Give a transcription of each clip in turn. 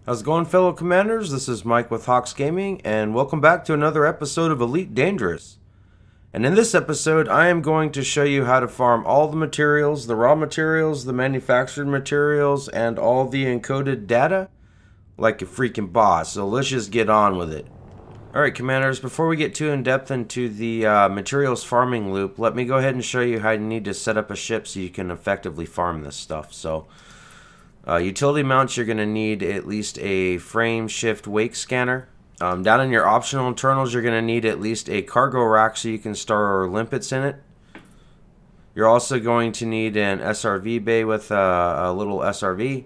How's it going, fellow commanders? This is Mike with Hawks Gaming, and welcome back to another episode of Elite Dangerous. And in this episode, I am going to show you how to farm all the materials, the raw materials, the manufactured materials, and all the encoded data like a freaking boss. So let's just get on with it. Alright, commanders, before we get too in-depth into the materials farming loop, let me go ahead and show you how you need to set up a ship so you can effectively farm this stuff. So, utility mounts, you're going to need at least a frame shift wake scanner. Down in your optional internals, you're going to need at least a cargo rack so you can store limpets in it. You're also going to need an SRV bay with a little SRV.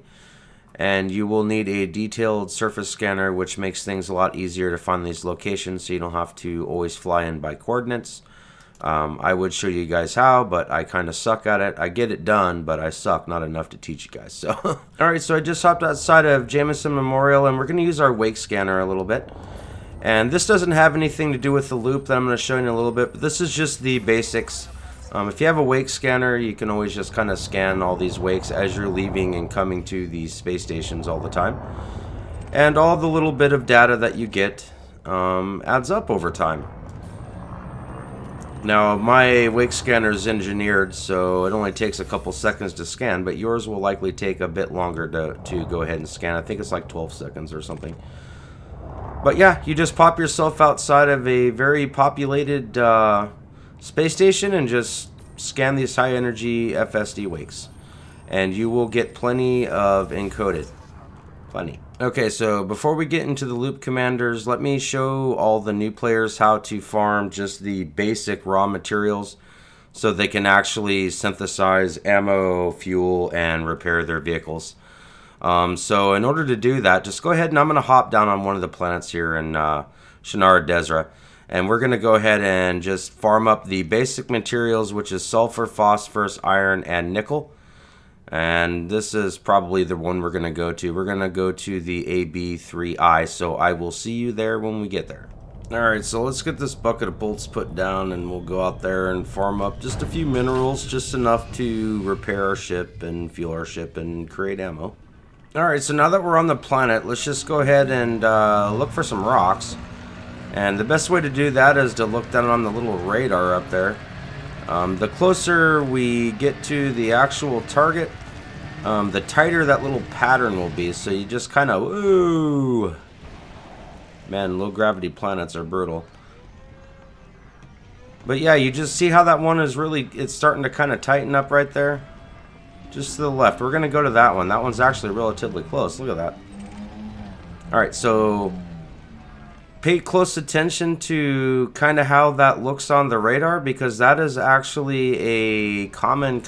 And you will need a detailed surface scanner, which makes things a lot easier to find these locations so you don't have to always fly in by coordinates. I would show you guys how, but I kind of suck at it. I get it done, but I suck not enough to teach you guys. So, alright, so I just hopped outside of Jameson Memorial, and we're going to use our wake scanner a little bit. And this doesn't have anything to do with the loop that I'm going to show you in a little bit, but this is just the basics. If you have a wake scanner, you can always just kind of scan all these wakes as you're leaving and coming to these space stations all the time. And all the little bit of data that you get adds up over time. Now, my wake scanner is engineered, so it only takes a couple seconds to scan, but yours will likely take a bit longer to go ahead and scan. I think it's like 12 seconds or something. But yeah, you just pop yourself outside of a very populated space station and just scan these high energy FSD wakes, and you will get plenty of encoded. Plenty. Okay, so before we get into the loop, commanders, let me show all the new players how to farm just the basic raw materials so they can actually synthesize ammo, fuel, and repair their vehicles. So in order to do that, just go ahead and I'm going to hop down on one of the planets here in Shannara Desra. And we're going to go ahead and just farm up the basic materials, which is sulfur, phosphorus, iron, and nickel. And this is probably the one we're going to go to. We're going to go to the AB3I, so I will see you there when we get there. Alright, so let's get this bucket of bolts put down, and we'll go out there and farm up just a few minerals, just enough to repair our ship and fuel our ship and create ammo. Alright, so now that we're on the planet, let's just go ahead and look for some rocks. And the best way to do that is to look down on the little radar up there. The closer we get to the actual target, the tighter that little pattern will be. So you just kind of, ooh. Man, low gravity planets are brutal. But yeah, you just see how that one is really, it's starting to kind of tighten up right there. Just to the left. We're going to go to that one. That one's actually relatively close. Look at that. Alright, so pay close attention to kind of how that looks on the radar, because that is actually a common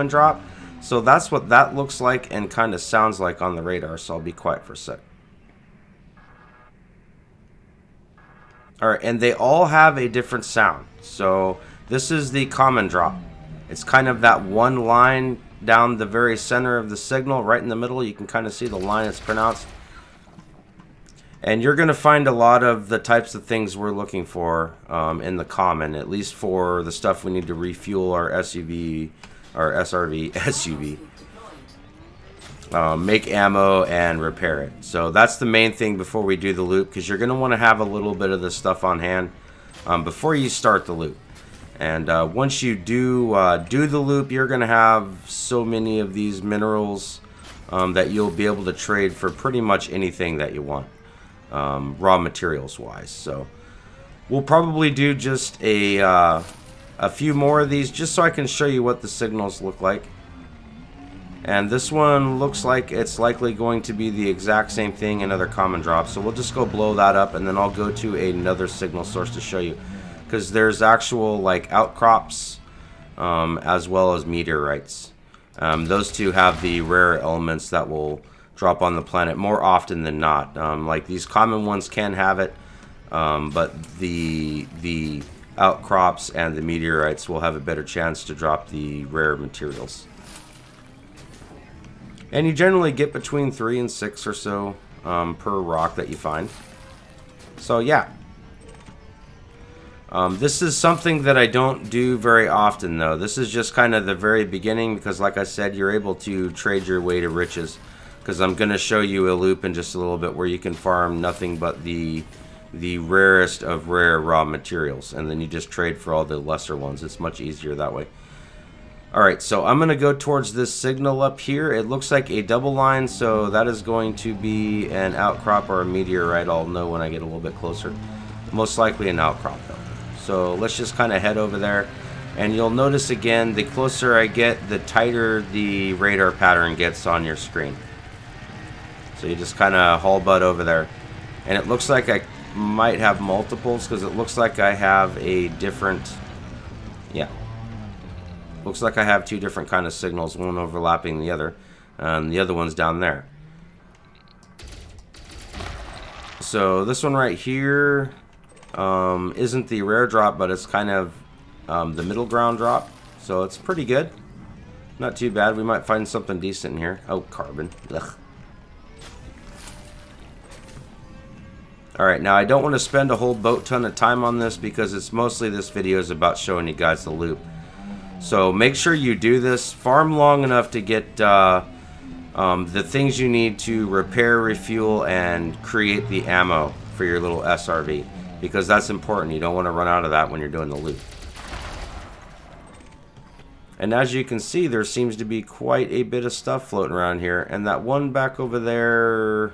drop. So that's what that looks like and kind of sounds like on the radar. So I'll be quiet for a sec. Alright, and they all have a different sound. So this is the common drop. It's kind of that one line down the very center of the signal, right in the middle. You can kind of see the line it's pronounced. And you're going to find a lot of the types of things we're looking for in the common, at least for the stuff we need to refuel our SUV, our SRV, SUV, make ammo and repair it. So that's the main thing before we do the loop, because you're going to want to have a little bit of this stuff on hand before you start the loop. And once you do the loop, you're going to have so many of these minerals that you'll be able to trade for pretty much anything that you want. Raw materials wise. So we'll probably do just a few more of these just so I can show you what the signals look like. And this one looks like it's likely going to be the exact same thing, another common drop. So we'll just go blow that up, and then I'll go to another signal source to show you, because there's actual like outcrops as well as meteorites. Those two have the rare elements that will drop on the planet more often than not. Like these common ones can have it, but the outcrops and the meteorites will have a better chance to drop the rare materials. And you generally get between 3 and 6 or so per rock that you find. So yeah. This is something that I don't do very often, though. This is just kind of the very beginning, because like I said, you're able to trade your way to riches. because I'm going to show you a loop in just a little bit where you can farm nothing but the rarest of rare raw materials, and then you just trade for all the lesser ones. It's much easier that way. Alright, so I'm going to go towards this signal up here. It looks like a double line, so that is going to be an outcrop or a meteorite. I'll know when I get a little bit closer. Most likely an outcrop though. So let's just kind of head over there. And you'll notice again, the closer I get, the tighter the radar pattern gets on your screen. So you just kind of haul butt over there. And it looks like I might have multiples, because it looks like I have a different... Yeah. Looks like I have two different kind of signals, one overlapping the other. And the other one's down there. So this one right here isn't the rare drop, but it's kind of the middle ground drop. So it's pretty good. Not too bad. We might find something decent in here. Oh, carbon. Ugh. Alright, now I don't want to spend a whole boat ton of time on this, because it's mostly this video is about showing you guys the loop. So make sure you do this. Farm long enough to get the things you need to repair, refuel, and create the ammo for your little SRV. Because that's important. You don't want to run out of that when you're doing the loop. And as you can see, there seems to be quite a bit of stuff floating around here. And that one back over there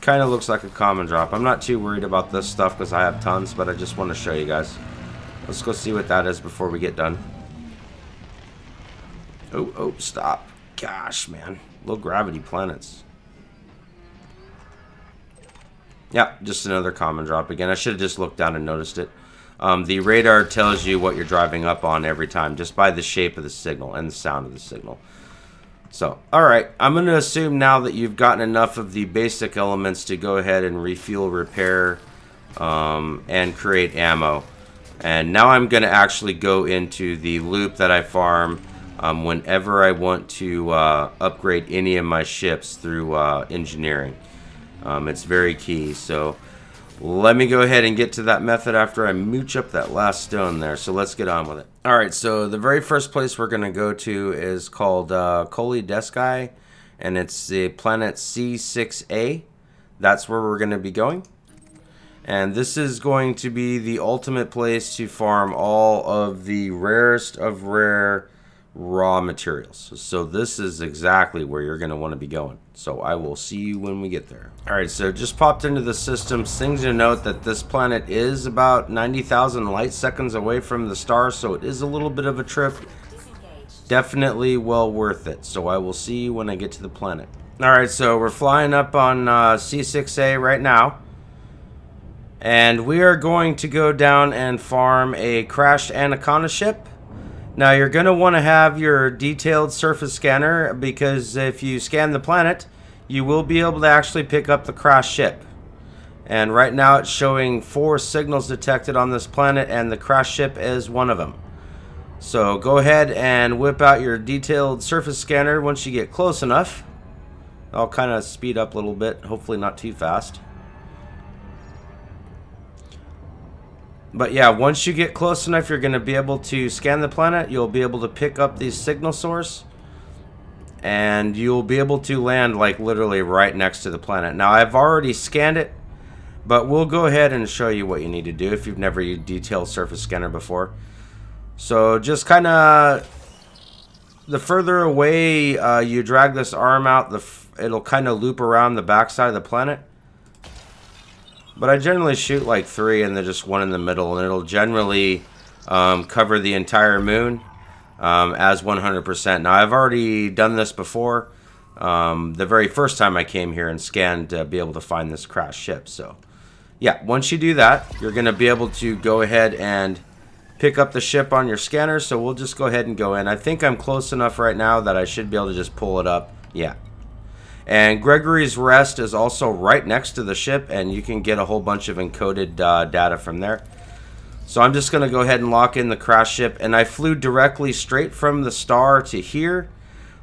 kind of looks like a common drop. I'm not too worried about this stuff because I have tons, but I just want to show you guys. Let's go see what that is before we get done. Oh, stop. Gosh, man. Low gravity planets. Yeah, just another common drop again. I should have just looked down and noticed it. The radar tells you what you're driving up on every time, just by the shape of the signal and the sound of the signal. So, alright. I'm going to assume now that you've gotten enough of the basic elements to go ahead and refuel, repair, and create ammo. And now I'm going to actually go into the loop that I farm whenever I want to upgrade any of my ships through engineering. It's very key. So let me go ahead and get to that method after I mooch up that last stone there. So let's get on with it. Alright, so the very first place we're going to go to is called Koli Discii, and it's the planet C6A. That's where we're going to be going. And this is going to be the ultimate place to farm all of the rarest of rare raw materials. So this is exactly where you're going to want to be going. So I will see you when we get there. Alright, so just popped into the system. Things to note that this planet is about 90,000 light seconds away from the star, so it is a little bit of a trip. Definitely well worth it. So I will see you when I get to the planet. Alright, so we're flying up on C6A right now. And we are going to go down and farm a crashed Anaconda ship. Now you're going to want to have your detailed surface scanner, because if you scan the planet, you will be able to actually pick up the crashed ship. And right now it's showing 4 signals detected on this planet, and the crashed ship is one of them. So go ahead and whip out your detailed surface scanner once you get close enough. I'll kind of speed up a little bit, hopefully not too fast. But yeah, once you get close enough, you're going to be able to scan the planet. You'll be able to pick up the signal source. And you'll be able to land like literally right next to the planet. Now, I've already scanned it, but we'll go ahead and show you what you need to do if you've never used detailed surface scanner before. So just kind of, the further away you drag this arm out, it'll kind of loop around the backside of the planet. But I generally shoot like 3 and then just 1 in the middle, and it'll generally cover the entire moon as 100%. Now, I've already done this before. The very first time I came here and scanned to be able to find this crashed ship. So, yeah, once you do that, you're going to be able to go ahead and pick up the ship on your scanner. So we'll just go ahead and go in. I think I'm close enough right now that I should be able to just pull it up. Yeah. And Gregory's Rest is also right next to the ship, and you can get a whole bunch of encoded data from there. So I'm just going to go ahead and lock in the crash ship, and I flew directly straight from the star to here.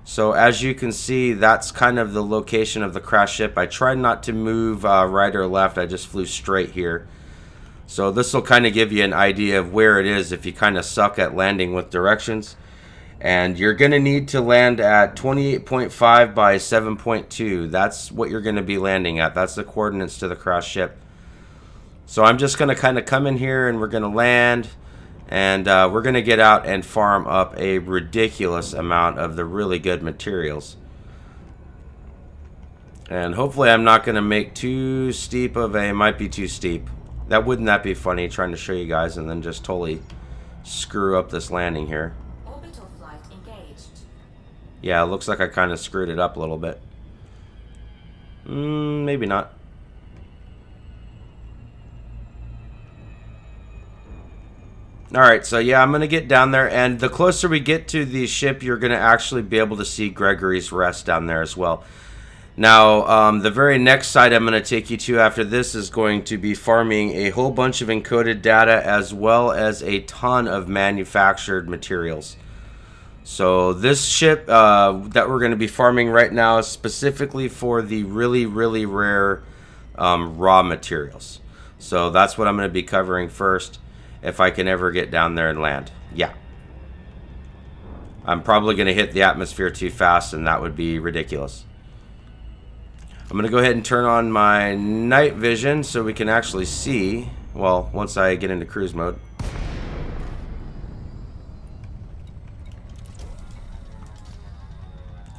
So as you can see, that's kind of the location of the crash ship. I tried not to move right or left. I just flew straight here. So this will kind of give you an idea of where it is if you kind of suck at landing with directions. And you're going to need to land at 28.5 by 7.2. That's what you're going to be landing at. That's the coordinates to the crash ship. So I'm just going to kind of come in here and we're going to land. And we're going to get out and farm up a ridiculous amount of the really good materials. And hopefully I'm not going to make too steep of a... Might be too steep. Wouldn't that be funny, trying to show you guys and then just totally screw up this landing here. Orbital flight engaged. Yeah, it looks like I kind of screwed it up a little bit. Maybe not. Alright, so yeah, I'm going to get down there, and the closer we get to the ship, you're going to actually be able to see Gregory's Rest down there as well. Now, the very next site I'm going to take you to after this is going to be farming a whole bunch of encoded data as well as a ton of manufactured materials. So this ship that we're going to be farming right now is specifically for the really, really rare raw materials. So that's what I'm going to be covering first. If I can ever get down there and land. Yeah. I'm probably going to hit the atmosphere too fast, and that would be ridiculous. I'm going to go ahead and turn on my night vision so we can actually see, well, once I get into cruise mode.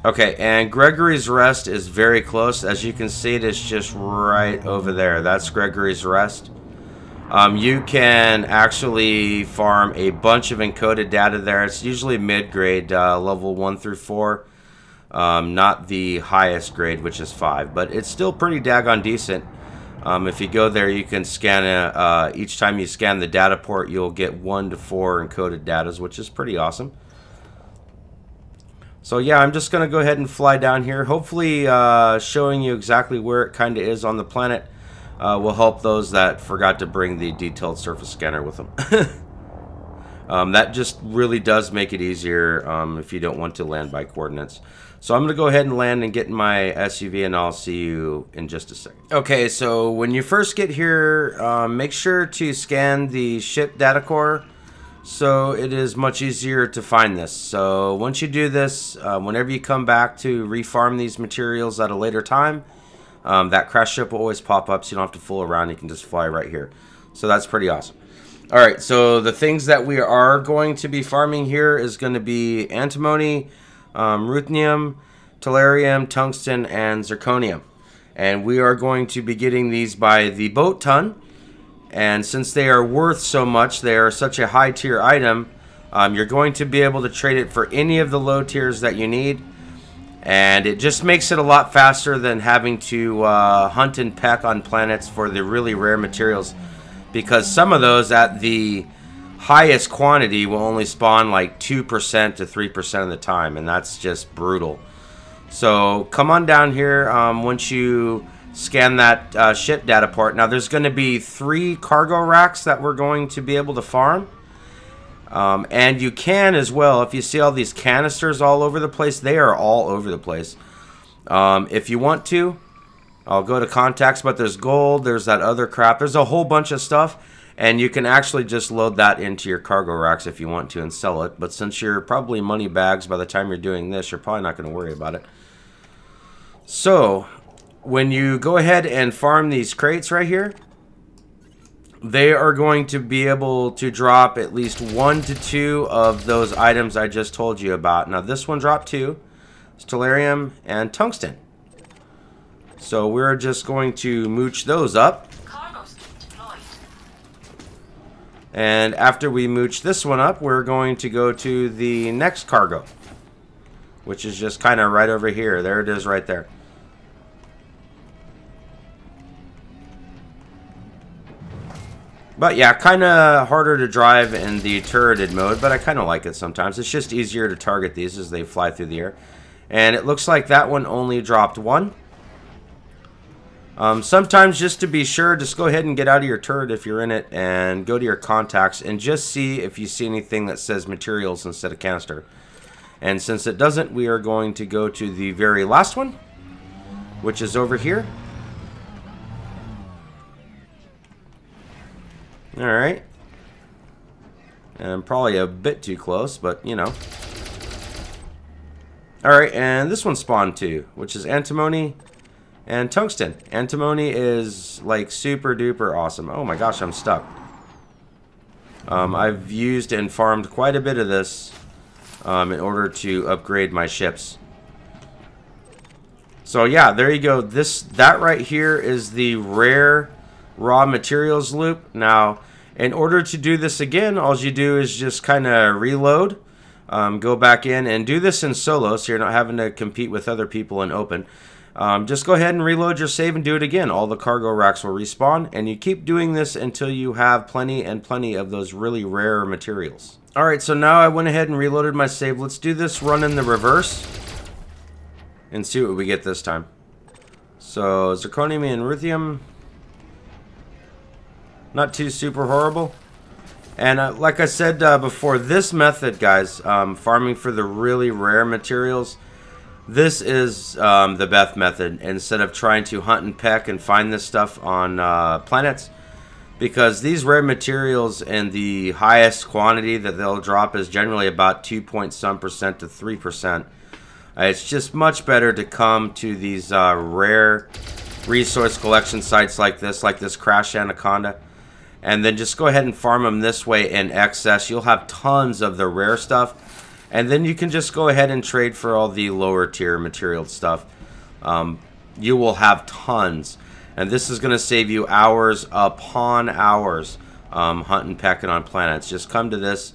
Okay, and Gregory's Rest is very close. As you can see, it's just right over there. That's Gregory's Rest. You can actually farm a bunch of encoded data there. It's usually mid-grade, level 1 through 4. Not the highest grade, which is 5. But it's still pretty daggone decent. If you go there, you can scan each time you scan the data port, you'll get 1 to 4 encoded data, which is pretty awesome. So yeah, I'm just going to go ahead and fly down here. Hopefully showing you exactly where it kind of is on the planet. Will help those that forgot to bring the detailed surface scanner with them. That just really does make it easier if you don't want to land by coordinates. So I'm going to go ahead and land and get in my SUV, and I'll see you in just a second. Okay, so when you first get here, make sure to scan the ship data core so it is much easier to find this. So once you do this, whenever you come back to refarm these materials at a later time, that crash ship will always pop up, so you don't have to fool around. You can just fly right here. So that's pretty awesome. Alright, so the things that we are going to be farming here is going to be antimony, ruthenium, tellurium, tungsten, and zirconium. And we are going to be getting these by the boat ton. And since they are worth so much, they are such a high tier item, you're going to be able to trade it for any of the low tiers that you need. And it just makes it a lot faster than having to hunt and peck on planets for the really rare materials. Because some of those at the highest quantity will only spawn like 2% to 3% of the time. And that's just brutal. So come on down here once you scan that ship data port. Now there's going to be 3 cargo racks that we're going to be able to farm. And you can as well, if you see all these canisters all over the place, they are all over the place. If you want to, I'll go to contacts, but there's gold, there's that other crap, there's a whole bunch of stuff, and you can actually just load that into your cargo racks if you want to and sell it. But since you're probably money bags by the time you're doing this, you're probably not going to worry about it. So, when you go ahead and farm these crates right here, they are going to be able to drop at least 1 to 2 of those items I just told you about. Now this one dropped 2. It's tellurium and tungsten. So we're just going to mooch those up. And after we mooch this one up, we're going to go to the next cargo, which is just kind of right over here. There it is right there. But yeah, kind of harder to drive in the turreted mode, but I kind of like it sometimes. It's just easier to target these as they fly through the air. And it looks like that one only dropped 1. Sometimes, just to be sure, just go ahead and get out of your turret if you're in it and go to your contacts and just see if you see anything that says materials instead of canister. And since it doesn't, we are going to go to the very last one, which is over here. Alright. And probably a bit too close, but you know. Alright, and this one spawned too, which is antimony and tungsten. Antimony is like super duper awesome. Oh my gosh, I'm stuck. I've used and farmed quite a bit of this in order to upgrade my ships. So yeah, there you go. That right here is the rare raw materials loop. Now, in order to do this again, all you do is just kind of reload, go back in and do this in solo, so you're not having to compete with other people in open. Just go ahead and reload your save and do it again. All the cargo racks will respawn, and you keep doing this until you have plenty and plenty of those really rare materials. Alright, so now I went ahead and reloaded my save. Let's do this run in the reverse and see what we get this time. So, zirconium and ruthenium, not too super horrible. And like I said before, this method, guys, farming for the really rare materials, this is the best method instead of trying to hunt and peck and find this stuff on planets. Because these rare materials and the highest quantity that they'll drop is generally about 2% to 3%. It's just much better to come to these rare resource collection sites like this Crash Anaconda, and then just go ahead and farm them this way in excess. You'll have tons of the rare stuff, and then you can just go ahead and trade for all the lower tier material stuff. You will have tons. And this is going to save you hours upon hours hunting, pecking on planets. Just come to this.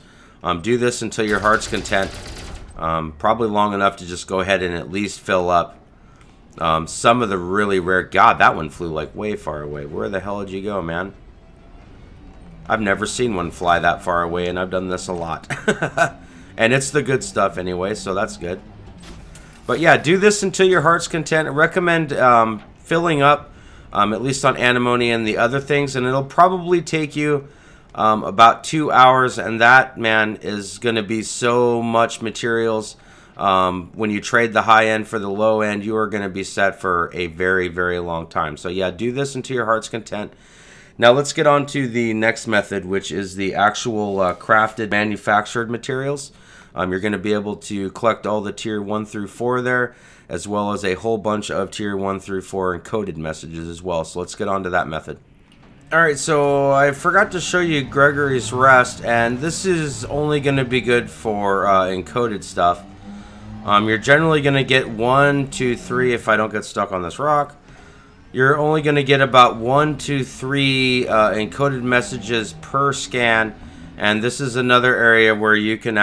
Do this until your heart's content. Probably long enough to just go ahead and at least fill up some of the really rare... God, that one flew like way far away. Where the hell did you go, man? I've never seen one fly that far away, and I've done this a lot. And it's the good stuff anyway, so that's good. But yeah, do this until your heart's content. I recommend filling up. At least on antimony and the other things, and it'll probably take you about 2 hours, and that, man, is going to be so much materials. When you trade the high end for the low end, you are going to be set for a very, very long time. So yeah, do this until your heart's content. Now let's get on to the next method, which is the actual crafted, manufactured materials. You're going to be able to collect all the tier 1 through 4 there, as well as a whole bunch of tier 1 through 4 encoded messages as well. So let's get on to that method. Alright, so I forgot to show you Gregory's rest, and this is only going to be good for encoded stuff. You're generally going to get 1, 2, 3 if I don't get stuck on this rock. You're only going to get about 1, 2, 3 encoded messages per scan, and this is another area where you can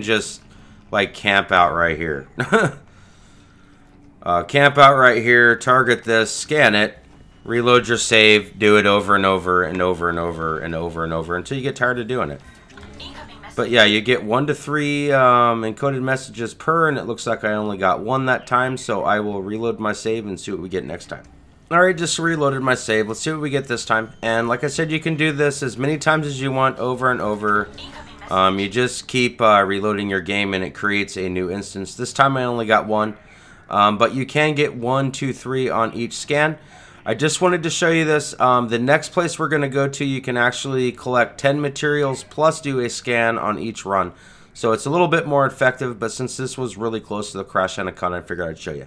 just like camp out right here. Camp out right here, target this, scan it, reload your save, do it over and over and over and over and over and over until you get tired of doing it. But yeah, you get 1 to 3 encoded messages per, and it looks like I only got 1 that time, so I will reload my save and see what we get next time. Alright, just reloaded my save. Let's see what we get this time. And like I said, you can do this as many times as you want, over and over. You just keep reloading your game, and it creates a new instance. This time I only got 1. But you can get 1, 2, 3 on each scan. I just wanted to show you this. The next place we're going to go to, you can actually collect 10 materials plus do a scan on each run. So it's a little bit more effective, but since this was really close to the Crash Anaconda, I figured I'd show you.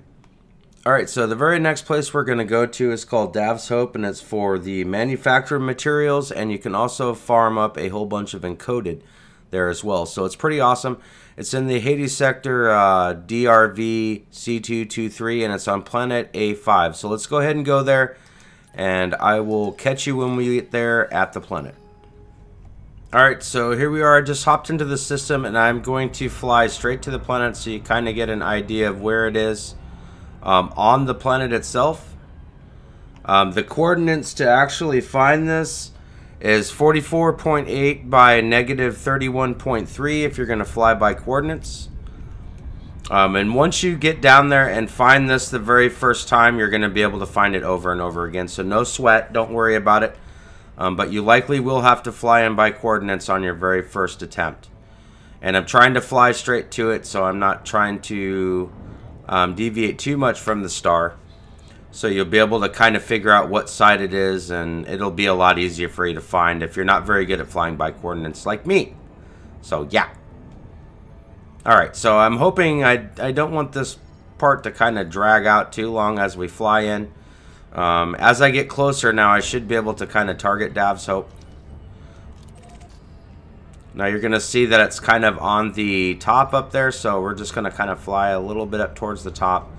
Alright, so the very next place we're going to go to is called Dav's Hope, and it's for the manufactured materials, and you can also farm up a whole bunch of encoded there as well. So it's pretty awesome. It's in the Hyades sector, DRV C223, and it's on planet A5. So let's go ahead and go there, and I will catch you when we get there at the planet. Alright, so here we are. I just hopped into the system, and I'm going to fly straight to the planet so you kind of get an idea of where it is on the planet itself. The coordinates to actually find this is 44.8 by negative 31.3 if you're going to fly by coordinates. And once you get down there and find this the very first time, you're going to be able to find it over and over again. So no sweat, don't worry about it. But you likely will have to fly in by coordinates on your very first attempt. And I'm trying to fly straight to it, so I'm not trying to deviate too much from the star. So you'll be able to kind of figure out what side it is, and it'll be a lot easier for you to find if you're not very good at flying by coordinates like me. So yeah. Alright, so I'm hoping I don't want this part to kind of drag out too long as we fly in. As I get closer now, I should be able to kind of target Dav's Hope. Now you're going to see that it's kind of on the top up there, so we're just going to kind of fly a little bit up towards the top.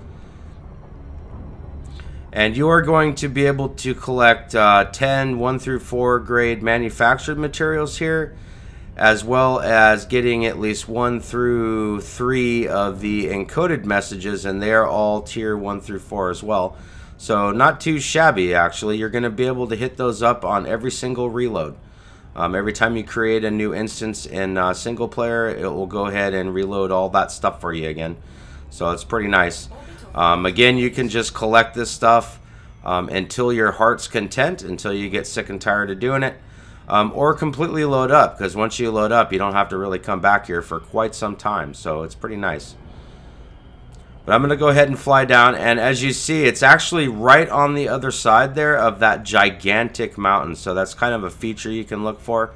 And you are going to be able to collect 10 1 through 4 grade manufactured materials here, as well as getting at least 1 through 3 of the encoded messages, and they are all tier 1 through 4 as well. So not too shabby, actually. You're going to be able to hit those up on every single reload. Every time you create a new instance in single player, it will go ahead and reload all that stuff for you again. So it's pretty nice. Again, you can just collect this stuff until your heart's content, until you get sick and tired of doing it. Or completely load up, because once you load up, you don't have to really come back here for quite some time. So it's pretty nice. But I'm going to go ahead and fly down, and as you see, it's actually right on the other side there of that gigantic mountain. So that's kind of a feature you can look for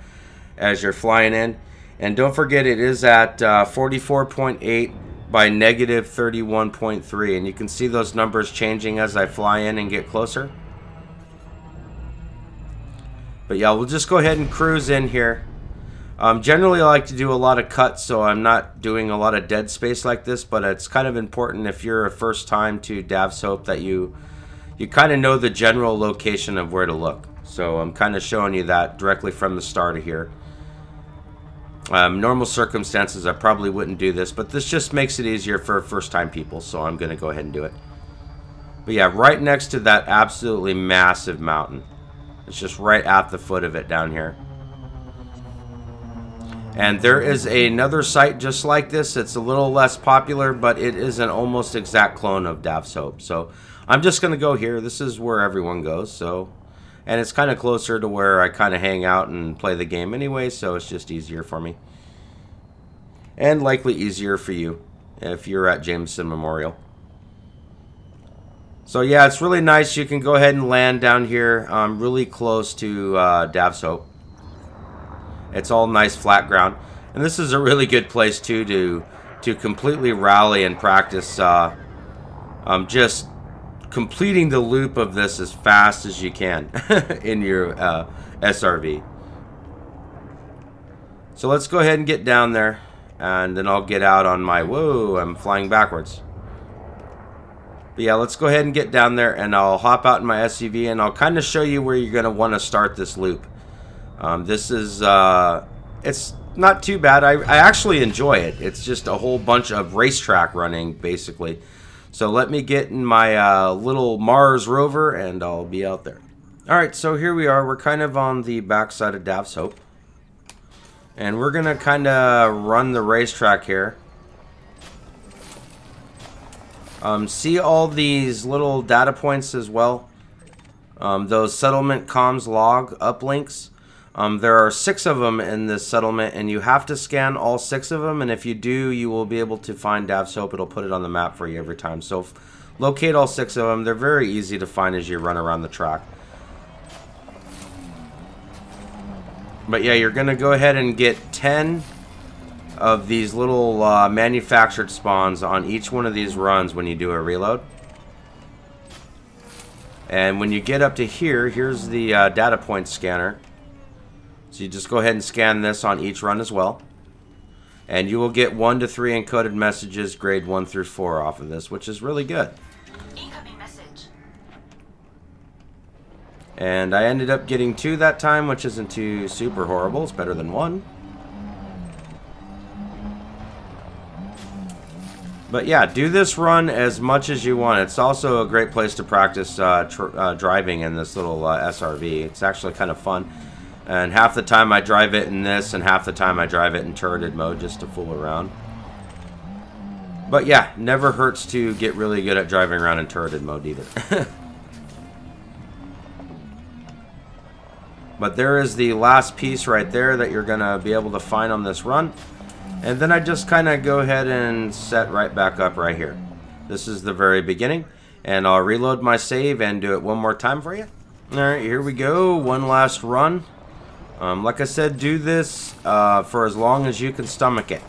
as you're flying in. And don't forget, it is at 44.8 by negative 31.3, and you can see those numbers changing as I fly in and get closer. But yeah, we'll just go ahead and cruise in here. Generally, I like to do a lot of cuts, so I'm not doing a lot of dead space like this, but it's kind of important if you're a first time to Dav's Hope that you kind of know the general location of where to look. So I'm kind of showing you that directly from the start of here. Normal circumstances, I probably wouldn't do this, but this just makes it easier for first time people, so I'm going to go ahead and do it. But yeah, right next to that absolutely massive mountain. It's just right at the foot of it down here. And there is another site just like this. It's a little less popular, but it is an almost exact clone of Dav's Hope. So I'm just going to go here. This is where everyone goes. So, and it's kind of closer to where I kind of hang out and play the game anyway, so it's just easier for me. And likely easier for you if you're at Jameson Memorial. So yeah, it's really nice. You can go ahead and land down here really close to Dav's Hope. It's all nice flat ground. And this is a really good place too to completely rally and practice just completing the loop of this as fast as you can in your SRV. So let's go ahead and get down there, and then I'll get out on my, whoa, I'm flying backwards. But yeah, let's go ahead and get down there, and I'll hop out in my SUV, and I'll kind of show you where you're going to want to start this loop. This is, it's not too bad. I actually enjoy it. It's just a whole bunch of racetrack running, basically. So let me get in my little Mars rover, and I'll be out there. Alright, so here we are. We're kind of on the backside of Dav's Hope. And we're going to kind of run the racetrack here. See all these little data points as well? Those settlement comms log uplinks. There are 6 of them in this settlement, and you have to scan all 6 of them, and if you do, you will be able to find Dav's Hope. It'll put it on the map for you every time. So locate all 6 of them. They're very easy to find as you run around the track. But yeah, you're going to go ahead and get 10 of these little manufactured spawns on each one of these runs when you do a reload. And when you get up to here, here's the data point scanner. So you just go ahead and scan this on each run as well. And you will get 1 to 3 encoded messages grade 1 through 4 off of this, which is really good. Incoming message. And I ended up getting 2 that time, which isn't too super horrible. It's better than 1. But yeah, do this run as much as you want. It's also a great place to practice driving in this little SRV. It's actually kind of fun. And half the time I drive it in this, and half the time I drive it in turreted mode just to fool around. But yeah, never hurts to get really good at driving around in turreted mode either. But there is the last piece right there that you're going to be able to find on this run. And then I just kind of go ahead and set right back up right here. This is the very beginning. And I'll reload my save and do it one more time for you. Alright, here we go. One last run. Like I said, do this for as long as you can stomach it.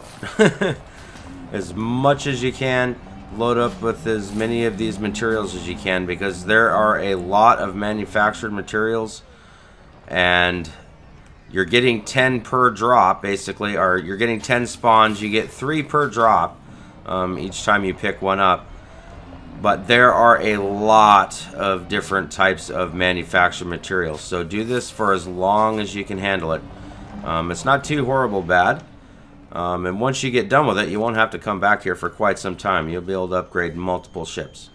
as much as you can. Load up with as many of these materials as you can, because there are a lot of manufactured materials, and you're getting 10 per drop basically, or you're getting 10 spawns. You get 3 per drop each time you pick one up. But there are a lot of different types of manufactured materials, so do this for as long as you can handle it. It's not too horrible bad. And once you get done with it, you won't have to come back here for quite some time. You'll be able to upgrade multiple ships.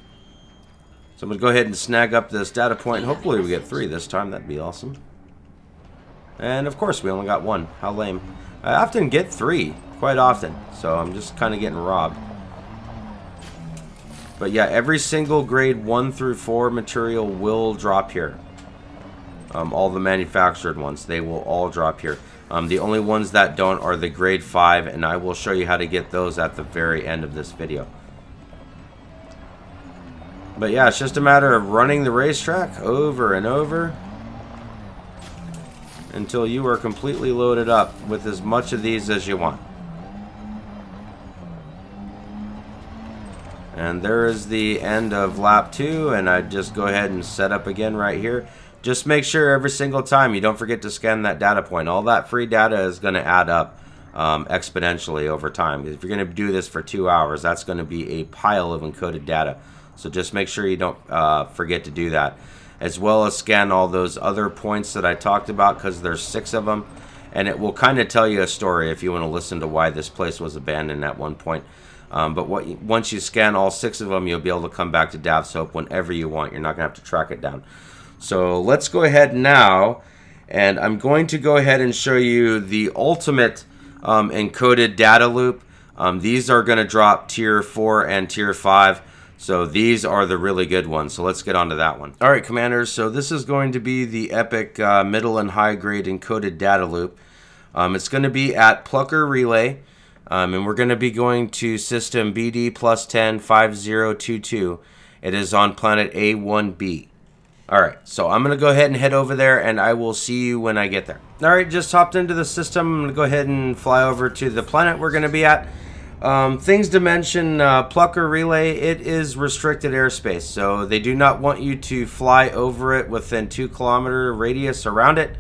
So I'm going to go ahead and snag up this data point. Hopefully we get 3 this time. That'd be awesome. And of course we only got 1. How lame. I often get 3, quite often. So I'm just kind of getting robbed. But yeah, every single grade 1 through 4 material will drop here. All the manufactured ones, they will all drop here. The only ones that don't are the grade 5, and I will show you how to get those at the very end of this video. But yeah, it's just a matter of running the racetrack over and over until you are completely loaded up with as much of these as you want. And there is the end of lap 2, and I just go ahead and set up again right here. Just make sure every single time you don't forget to scan that data point. All that free data is going to add up exponentially over time. If you're going to do this for 2 hours, that's going to be a pile of encoded data. So just make sure you don't forget to do that. As well as scan all those other points that I talked about, because there's 6 of them. And it will kind of tell you a story if you want to listen to why this place was abandoned at one point. But once you scan all 6 of them, you'll be able to come back to Dav's Hope whenever you want. You're not going to have to track it down. So let's go ahead now, and I'm going to go ahead and show you the ultimate encoded data loop. These are going to drop tier 4 and tier 5. So these are the really good ones. So let's get on to that one. All right, commanders. So this is going to be the epic middle and high grade encoded data loop. It's going to be at Plucker Relay. And we're going to be going to system BD plus 10 5022. It is on planet A1B. Alright, so I'm going to go ahead and head over there, and I will see you when I get there. Alright, just hopped into the system. I'm going to go ahead and fly over to the planet we're going to be at. Things to mention, Plucker Relay, it is restricted airspace, so they do not want you to fly over it within 2-kilometer radius around it.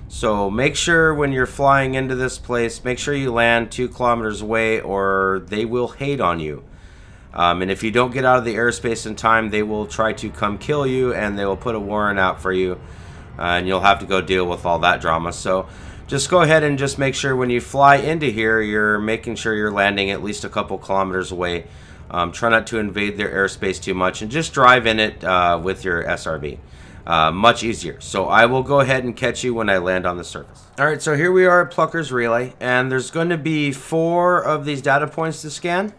So make sure when you're flying into this place, make sure you land 2 kilometers away, or they will hate on you. And if you don't get out of the airspace in time, they will try to come kill you, and they will put a warrant out for you, and you'll have to go deal with all that drama. So just go ahead and just make sure when you fly into here, you're making sure you're landing at least a couple kilometers away. Try not to invade their airspace too much, and just drive in it with your SRB. Much easier. So I will go ahead and catch you when I land on the surface. Alright, so here we are at Plucker's Relay, and there's going to be 4 of these data points to scan.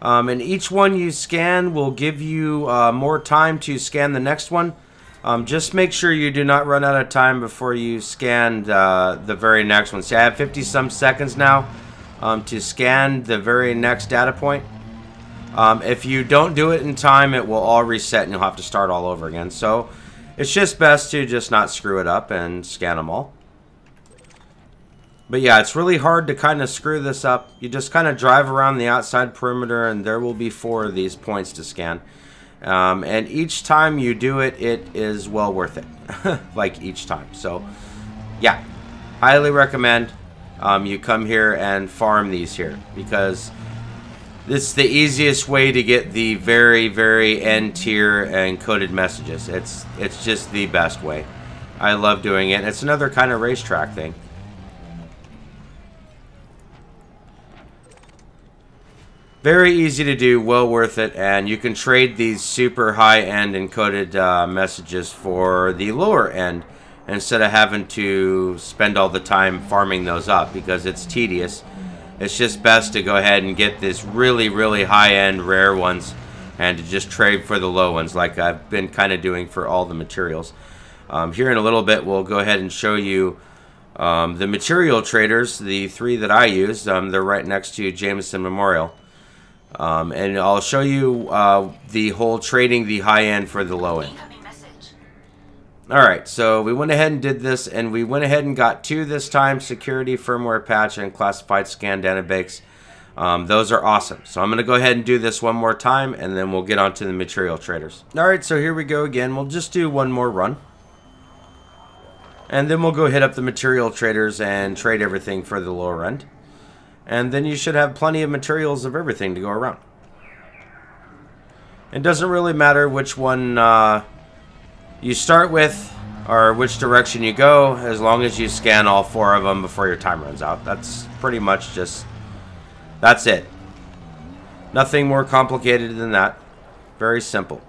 And each one you scan will give you more time to scan the next one. Just make sure you do not run out of time before you scan the very next one. See, I have 50-some seconds now to scan the very next data point. If you don't do it in time, it will all reset and you'll have to start all over again. So it's just best to just not screw it up and scan them all. But yeah, it's really hard to kind of screw this up. You just kind of drive around the outside perimeter, and there will be 4 of these points to scan. And each time you do it, it is well worth it. Like each time. So yeah, highly recommend you come here and farm these here, because it's the easiest way to get the very, very end tier encoded messages. It's just the best way. I love doing it. It's another kind of racetrack thing. Very easy to do, well worth it, and you can trade these super high-end encoded messages for the lower end instead of having to spend all the time farming those up, because it's tedious. It's just best to go ahead and get this really, really high-end rare ones and to just trade for the low ones like I've been kind of doing for all the materials. Here in a little bit, we'll go ahead and show you the material traders, the 3 that I use. They're right next to Jameson Memorial. And I'll show you the whole trading the high end for the low end. Alright, so we went ahead and did this, and we went ahead and got 2 this time: security firmware patch and classified scan databanks. Those are awesome. So I'm going to go ahead and do this one more time, and then we'll get on to the material traders. All right, so here we go again. We'll just do one more run. And then we'll go hit up the material traders and trade everything for the lower end. And then you should have plenty of materials of everything to go around. It doesn't really matter which one you start with or which direction you go, as long as you scan all 4 of them before your time runs out. That's pretty much just, that's it. Nothing more complicated than that. Very simple.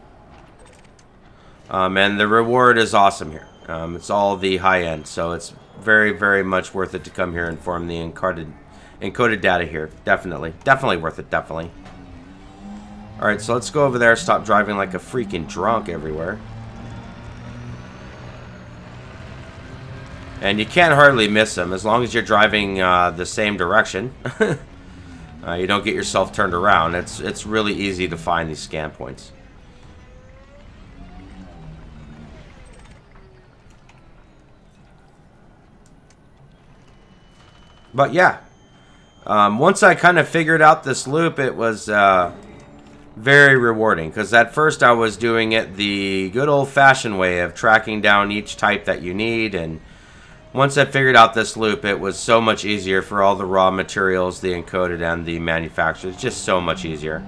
And the reward is awesome here. It's all the high end, so it's very, very much worth it to come here and farm the encoded data here. Definitely. Definitely worth it, definitely. Alright, so let's go over there, stop driving like a freaking drunk everywhere. And you can't hardly miss them as long as you're driving the same direction. You don't get yourself turned around. It's really easy to find these scan points. But yeah, once I kind of figured out this loop, it was very rewarding, because at first I was doing it the good old-fashioned way of tracking down each type that you need, and once I figured out this loop, it was so much easier for all the raw materials, the encoded and the manufactured. It's just so much easier.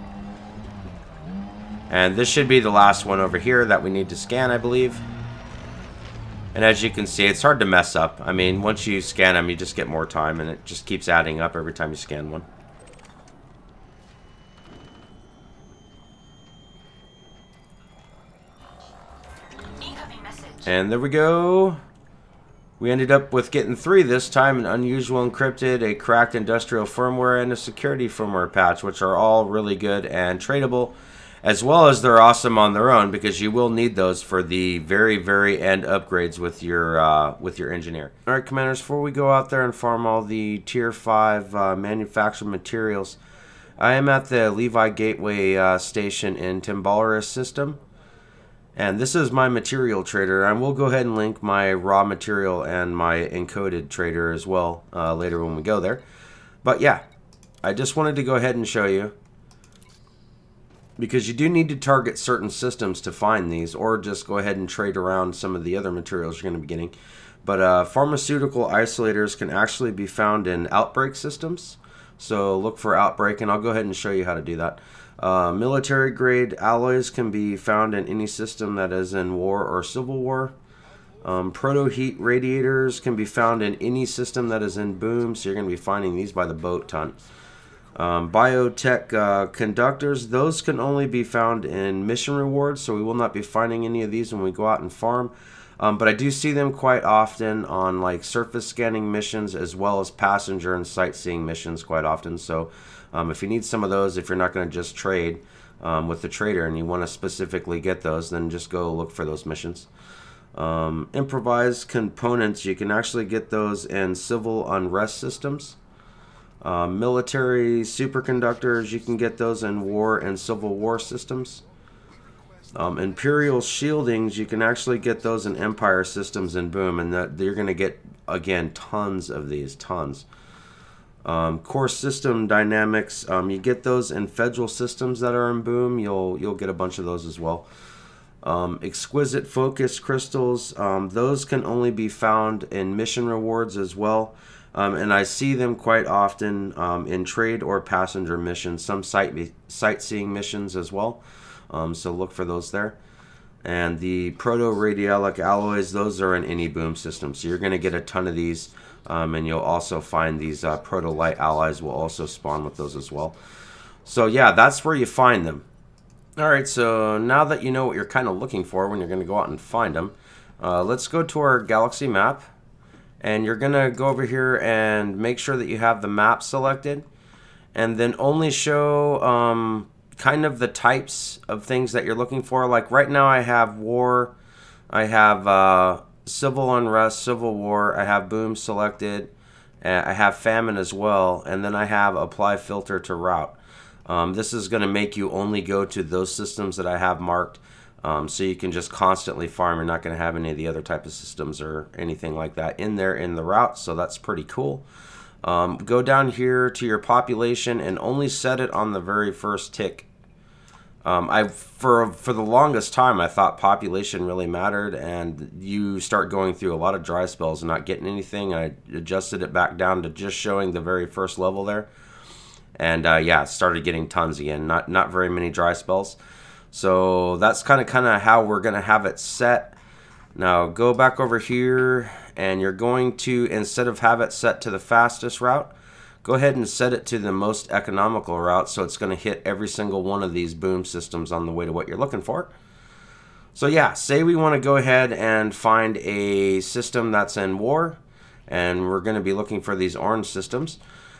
And this should be the last one over here that we need to scan, I believe. And as you can see, it's hard to mess up. I mean, once you scan them, you just get more time, and it just keeps adding up every time you scan one. And there we go. We ended up with getting 3 this time: an unusual encrypted, a cracked industrial firmware, and a security firmware patch, which are all really good and tradable, as well as they're awesome on their own, because you will need those for the very, very end upgrades with your engineer. All right, commanders, before we go out there and farm all the tier 5 manufactured materials, I am at the Levi Gateway station in Timbalaris system. And this is my material trader. I will go ahead and link my raw material and my encoded trader as well later when we go there. But yeah, I just wanted to go ahead and show you, because you do need to target certain systems to find these, or just go ahead and trade around some of the other materials you're going to be getting. But pharmaceutical isolators can actually be found in outbreak systems. So look for outbreak, and I'll go ahead and show you how to do that. Military grade alloys can be found in any system that is in war or civil war. Proto-heat radiators can be found in any system that is in boom, so you're going to be finding these by the boat ton. Biotech conductors, those can only be found in mission rewards, so we will not be finding any of these when we go out and farm. But I do see them quite often on like surface scanning missions, as well as passenger and sightseeing missions quite often. So if you need some of those, if you're not going to just trade with the trader and you want to specifically get those, then just go look for those missions. Improvised components, you can actually get those in civil unrest systems. Military superconductors, you can get those in war and civil war systems. Imperial shieldings, you can actually get those in Empire systems and boom, and that you're going to get, again, tons of these, tons. Core system dynamics, you get those in federal systems that are in boom. You'll get a bunch of those as well. Exquisite focus crystals, those can only be found in mission rewards as well. And I see them quite often in trade or passenger missions, some sightseeing missions as well. So look for those there. And the proto-radialic alloys, those are in any boom system. So you're going to get a ton of these. And you'll also find these proto-light alloys will also spawn with those as well. So yeah, that's where you find them. Alright, so now that you know what you're kind of looking for when you're going to go out and find them, let's go to our galaxy map. And you're going to go over here and make sure that you have the map selected. And then only show kind of the types of things that you're looking for. Like right now I have war, I have civil unrest, civil war, I have boom selected, I have famine as well, and then I have apply filter to route. This is going to make you only go to those systems that I have marked, so you can just constantly farm. You're not going to have any of the other type of systems or anything like that in there in the route, so that's pretty cool. Go down here to your population and only set it on the very first tick. For the longest time, I thought population really mattered, and you start going through a lot of dry spells and not getting anything. I adjusted it back down to just showing the very first level there, and yeah, started getting tons again. Not very many dry spells. So that's kind of how we're gonna have it set. Now go back over here, and you're going to, instead of have it set to the fastest route, go ahead and set it to the most economical route, so it's going to hit every single one of these boom systems on the way to what you're looking for. So yeah, say we want to go ahead and find a system that's in war, and we're going to be looking for these orange systems.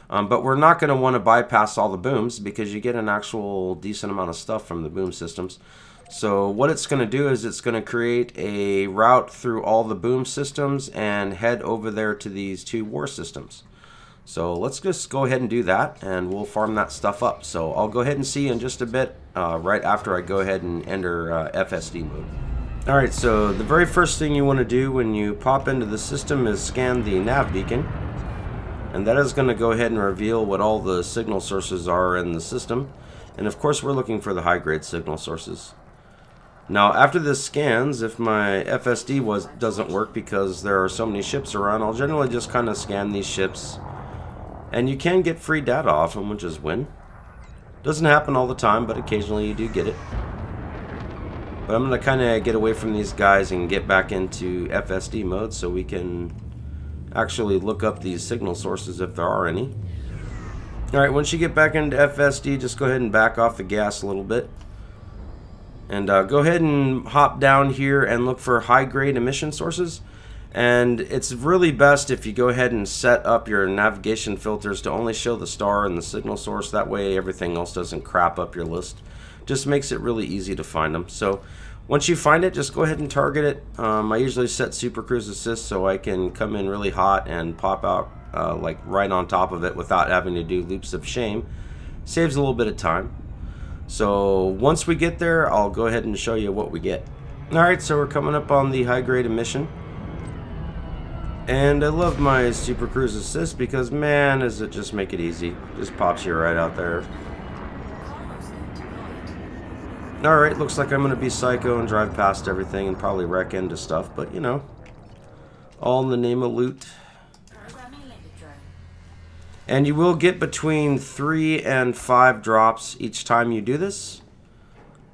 But we're not going to want to bypass all the booms because you get an actual decent amount of stuff from the boom systems. So what it's going to do is it's going to create a route through all the boom systems and head over there to these two war systems. So let's just go ahead and do that, and we'll farm that stuff up. So I'll go ahead and see you in just a bit, right after I go ahead and enter FSD mode. Alright, so the very first thing you want to do when you pop into the system is scan the nav beacon. And that is going to go ahead and reveal what all the signal sources are in the system. And of course we're looking for the high-grade signal sources. Now after this scans, if my FSD doesn't work because there are so many ships around, I'll generally just kind of scan these ships. And you can get free data off them, which is win. Doesn't happen all the time, but occasionally you do get it. But I'm going to kind of get away from these guys and get back into FSD mode so we can actually look up these signal sources if there are any. Alright, once you get back into FSD, just go ahead and back off the gas a little bit. And go ahead and hop down here and look for high-grade emission sources. And it's really best if you go ahead and set up your navigation filters to only show the star and the signal source. That way everything else doesn't crap up your list. Just makes it really easy to find them. So once you find it, just go ahead and target it. I usually set Super Cruise Assist so I can come in really hot and pop out like right on top of it without having to do loops of shame. Saves a little bit of time. So once we get there, I'll go ahead and show you what we get. Alright, so we're coming up on the high-grade emission. And I love my Super Cruise Assist because, man, does it just make it easy. Just pops you right out there. Alright, looks like I'm going to be psycho and drive past everything and probably wreck into stuff, but you know, all in the name of loot. And you will get between 3 and 5 drops each time you do this.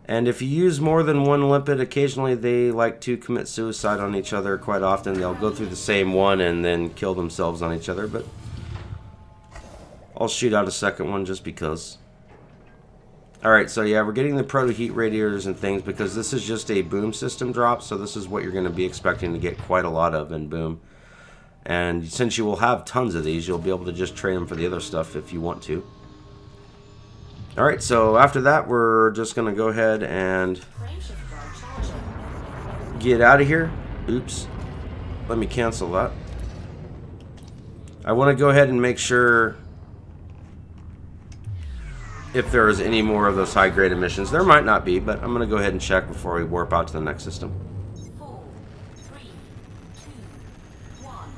And if you use more than one limpet, occasionally they like to commit suicide on each other. Quite often they'll go through the same one and then kill themselves on each other, but I'll shoot out a second one just because. Alright, so yeah, we're getting the proto heat radiators and things because this is just a boom system drop, so this is what you're going to be expecting to get quite a lot of in boom. And since you will have tons of these, you'll be able to just trade them for the other stuff if you want to. Alright, so after that, we're just going to go ahead and get out of here. Oops. Let me cancel that. I want to go ahead and make sure if there is any more of those high-grade emissions. There might not be, but I'm going to go ahead and check before we warp out to the next system. 4, 3, 2, 1,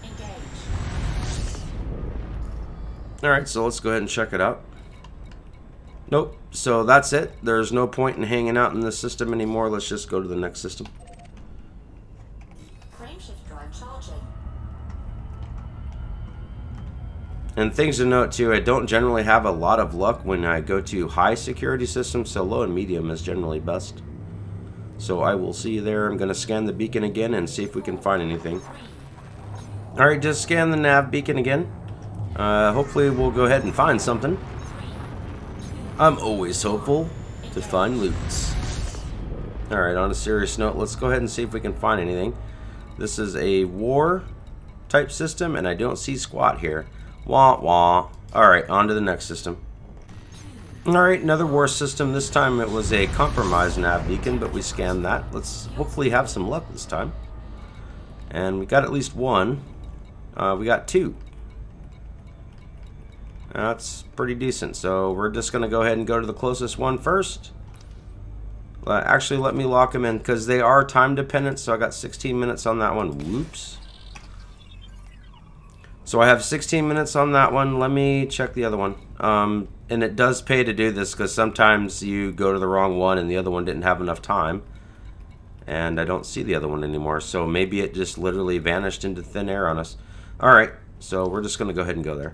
engage. Alright, so let's go ahead and check it out. Nope, so that's it. There's no point in hanging out in this system anymore. Let's just go to the next system. Frameshift drive charging. And things to note too, I don't generally have a lot of luck when I go to high security systems, so low and medium is generally best. So I will see you there. I'm going to scan the beacon again and see if we can find anything. Alright, just scan the nav beacon again. Hopefully we'll go ahead and find something. I'm always hopeful to find loots. Alright, on a serious note, let's go ahead and see if we can find anything. This is a war type system, and I don't see squat here. Wah wah. Alright, on to the next system. Alright, another war system. This time it was a compromised nav beacon, but we scanned that. Let's hopefully have some luck this time. And we got at least one. We got 2. That's pretty decent, so we're just going to go ahead and go to the closest one first. Actually, let me lock them in, because they are time dependent, so I got 16 minutes on that one. Whoops. So I have 16 minutes on that one. Let me check the other one. And it does pay to do this because sometimes you go to the wrong one and the other one didn't have enough time. And I don't see the other one anymore. So maybe it just literally vanished into thin air on us. Alright, so we're just going to go ahead and go there.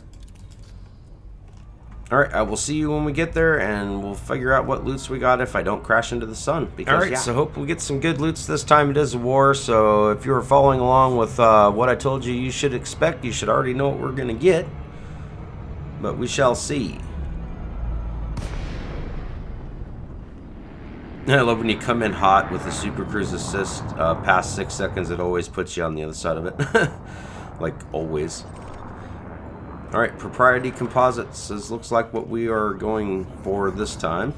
Alright, I will see you when we get there, and we'll figure out what loots we got if I don't crash into the sun. Alright, so hope we get some good loots this time. It is a war, so if you were following along with what I told you should expect, you should already know what we're going to get. But we shall see. I love when you come in hot with the Super Cruise Assist. Past 6 seconds, it always puts you on the other side of it. Like, always. Alright, Propriety Composites. This looks like what we are going for this time.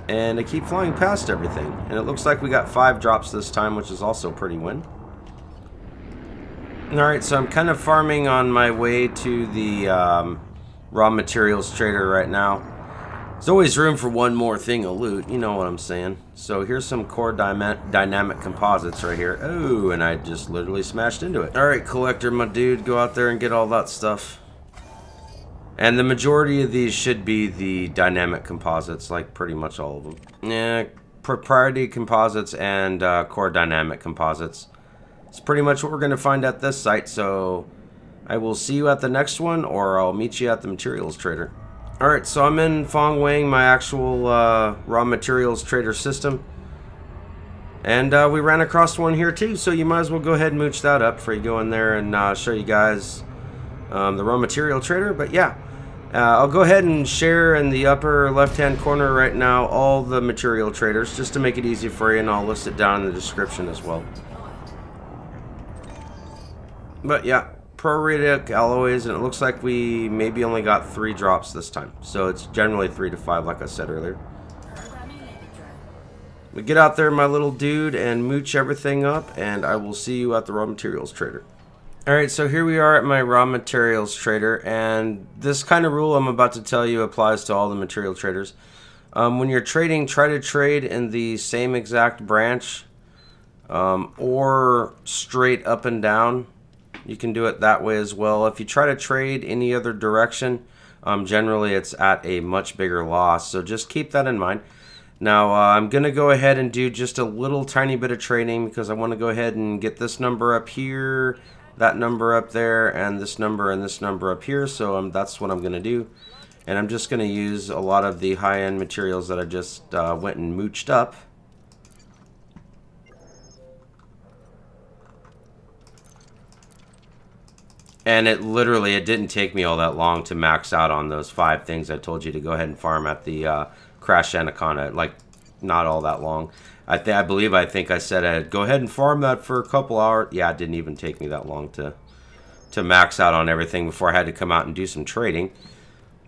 And I keep flying past everything. And it looks like we got 5 drops this time, which is also a pretty win. Alright, so I'm kind of farming on my way to the raw materials trader right now. There's always room for one more thing of loot, you know what I'm saying. So here's some core dynamic composites right here. Oh, and I just literally smashed into it. Alright, collector, my dude, go out there and get all that stuff. And the majority of these should be the dynamic composites, like pretty much all of them. Yeah, propriety composites and core dynamic composites. It's pretty much what we're going to find at this site, so I will see you at the next one, or I'll meet you at the materials trader. Alright, so I'm in Fong Wang, my actual raw materials trader system. And we ran across one here too, so you might as well go ahead and mooch that up before you go in there and show you guys the raw material trader. But yeah, I'll go ahead and share in the upper left hand corner right now all the material traders just to make it easy for you, and I'll list it down in the description as well. But yeah, prorated alloys, and it looks like we maybe only got 3 drops this time, so it's generally 3 to 5 like I said earlier. We get out there, my little dude, and mooch everything up, and I will see you at the raw materials trader. Alright, so here we are at my raw materials trader, and this kind of rule I'm about to tell you applies to all the material traders. When you're trading, try to trade in the same exact branch or straight up and down. You can do it that way as well. If you try to trade any other direction, generally it's at a much bigger loss. So just keep that in mind. Now I'm going to go ahead and do just a little tiny bit of trading because I want to go ahead and get this number up here, that number up there, and this number up here. So that's what I'm going to do. And I'm just going to use a lot of the high-end materials that I just went and mooched up. And it didn't take me all that long to max out on those 5 things I told you to go ahead and farm at the Crash Anaconda. Like, not all that long. I think I said I'd go ahead and farm that for a couple hours. Yeah, it didn't even take me that long to max out on everything before I had to come out and do some trading.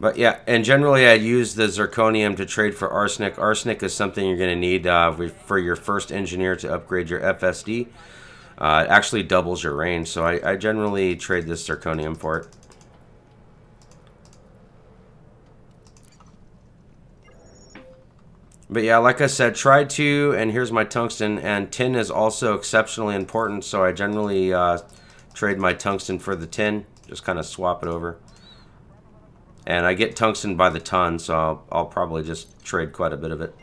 But yeah, and generally I use the zirconium to trade for arsenic. Arsenic is something you're going to need for your first engineer to upgrade your FSD. It actually doubles your range, so I generally trade this zirconium for it. But yeah, like I said, try to, and here's my tungsten, and tin is also exceptionally important, so I generally trade my tungsten for the tin, just kind of swap it over. And I get tungsten by the ton, so I'll probably just trade quite a bit of it.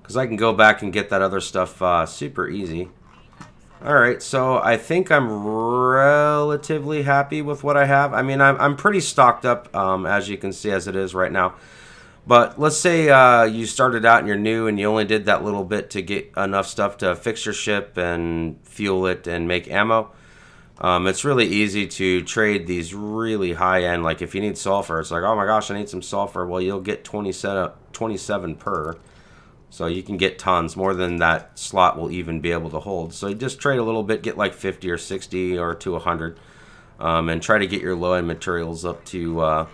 Because I can go back and get that other stuff super easy. Alright, so I think I'm relatively happy with what I have. I mean, I'm pretty stocked up, as you can see, as it is right now. But let's say you started out and you're new and you only did that little bit to get enough stuff to fix your ship and fuel it and make ammo. It's really easy to trade these really high-end, like if you need sulfur, it's like, oh my gosh, I need some sulfur. Well, you'll get 27 per. So you can get tons, more than that slot will even be able to hold. So you just trade a little bit, get like 50 or 60 or to 100. And try to get your low-end materials up to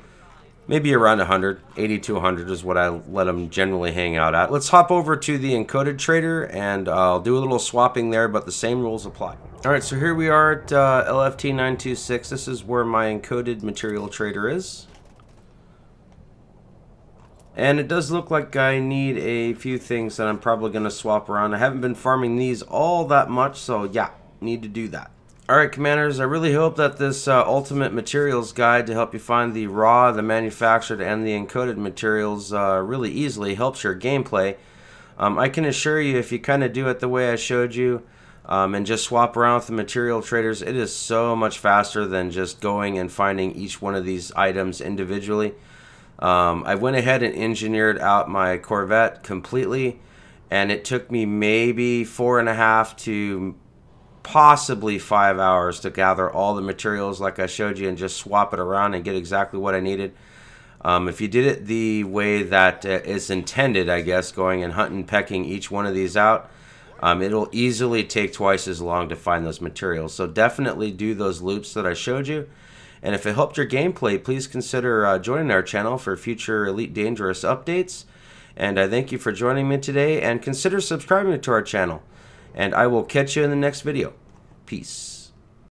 maybe around 100. 80 to 100 is what I let them generally hang out at. Let's hop over to the Encoded Trader, and I'll do a little swapping there, but the same rules apply. Alright, so here we are at LFT926. This is where my Encoded Material Trader is. And it does look like I need a few things that I'm probably going to swap around. I haven't been farming these all that much, so yeah, need to do that. Alright, Commanders, I really hope that this ultimate materials guide to help you find the raw, the manufactured, and the encoded materials really easily helps your gameplay. I can assure you, if you kind of do it the way I showed you, and just swap around with the material traders, it is so much faster than just going and finding each one of these items individually. I went ahead and engineered out my Corvette completely, and it took me maybe 4.5 to possibly 5 hours to gather all the materials like I showed you and just swap it around and get exactly what I needed. If you did it the way that is intended, I guess, going and hunting, pecking each one of these out, it'll easily take twice as long to find those materials. So definitely do those loops that I showed you. And if it helped your gameplay, please consider joining our channel for future Elite Dangerous updates. And I thank you for joining me today, and consider subscribing to our channel. And I will catch you in the next video. Peace.